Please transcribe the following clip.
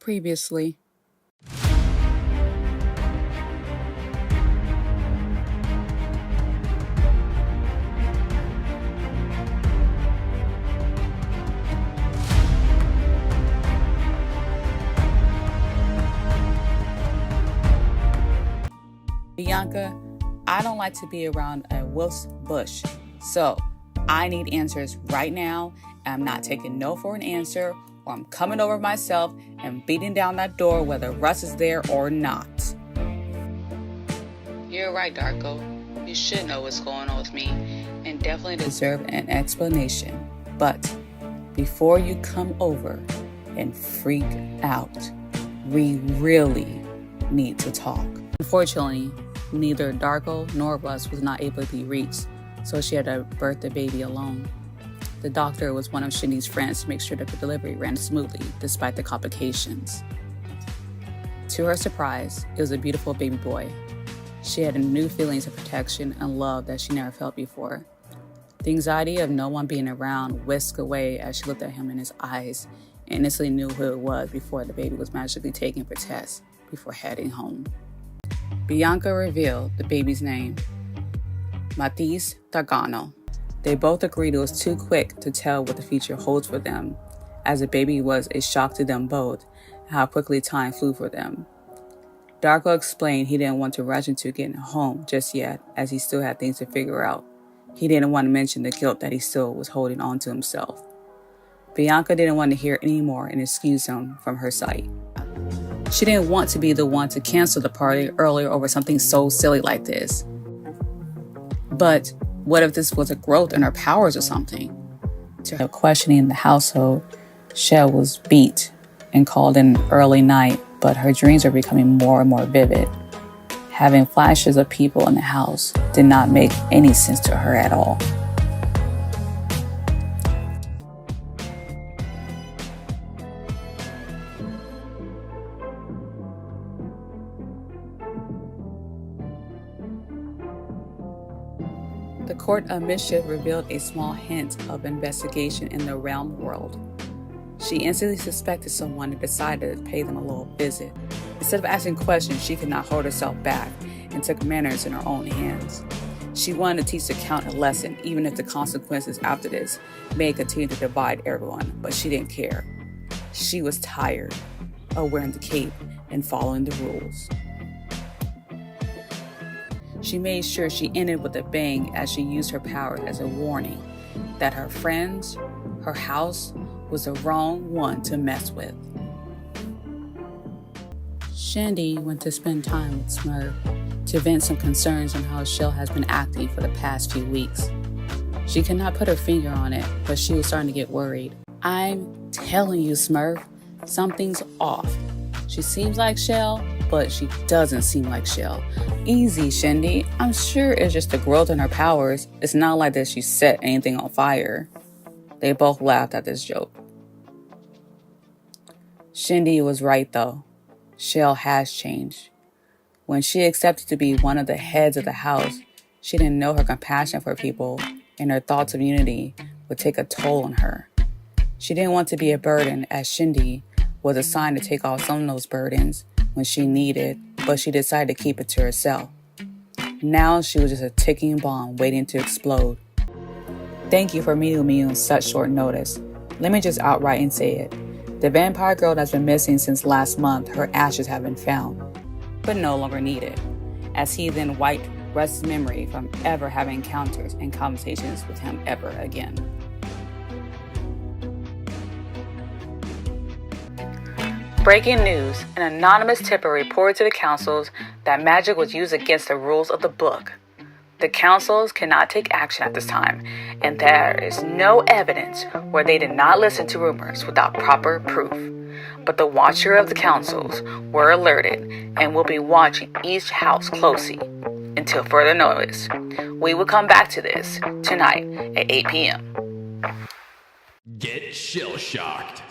Previously. Bianca, I don't like to be around a wolf's bush, so I need answers right now. I'm not taking no for an answer, or I'm coming over myself and beating down that door whether Russ is there or not. You're right, Darko. You should know what's going on with me and definitely deserve an explanation. But before you come over and freak out, we really need to talk. Unfortunately, neither Darko nor Russ was not able to be reached, so she had to birth the baby alone. The doctor was one of Shindy's friends to make sure that the delivery ran smoothly despite the complications. To her surprise, it was a beautiful baby boy. She had new feelings of protection and love that she never felt before. The anxiety of no one being around whisked away as she looked at him in his eyes and instantly knew who it was before the baby was magically taken for tests before heading home. Bianca revealed the baby's name, Matisse Tagano. They both agreed it was too quick to tell what the future holds for them, as the baby was a shock to them both and how quickly time flew for them. Darko explained he didn't want to rush into getting home just yet, as he still had things to figure out. He didn't want to mention the guilt that he still was holding on to himself. Bianca didn't want to hear any more and excused him from her sight. She didn't want to be the one to cancel the party earlier over something so silly like this. But what if this was a growth in her powers or something? To her questioning in the household, Shell was beat and called in early night, but her dreams were becoming more and more vivid. Having flashes of people in the house did not make any sense to her at all. The Court of Mischief revealed a small hint of investigation in the realm world. She instantly suspected someone and decided to pay them a little visit. Instead of asking questions, she could not hold herself back and took matters in her own hands. She wanted to teach the Count a lesson, even if the consequences after this may continue to divide everyone, but she didn't care. She was tired of wearing the cape and following the rules. She made sure she ended with a bang as she used her powers as a warning that her friends, her house, was the wrong one to mess with. Shindy went to spend time with Smurf to vent some concerns on how Shell has been acting for the past few weeks. She could not put her finger on it, but she was starting to get worried. I'm telling you, Smurf, something's off. She seems like Shell, but she doesn't seem like Shell. Easy, Shindy. I'm sure it's just the growth in her powers. It's not like that she set anything on fire. They both laughed at this joke. Shindy was right, though. Shell has changed. When she accepted to be one of the heads of the house, she didn't know her compassion for people and her thoughts of unity would take a toll on her. She didn't want to be a burden, as Shindy was assigned to take off some of those burdens when she needed, but she decided to keep it to herself. Now she was just a ticking bomb waiting to explode. Thank you for meeting me on such short notice. Let me just outright and say it. The vampire girl that's been missing since last month, her ashes have been found, but no longer needed, as he then wiped Russ's memory from ever having encounters and conversations with him ever again. Breaking news. An anonymous tipper reported to the councils that magic was used against the rules of the book. The councils cannot take action at this time, and there is no evidence where they did not listen to rumors without proper proof. But the watcher of the councils were alerted and will be watching each house closely until further notice. We will come back to this tonight at 8 p.m. Get shell-shocked.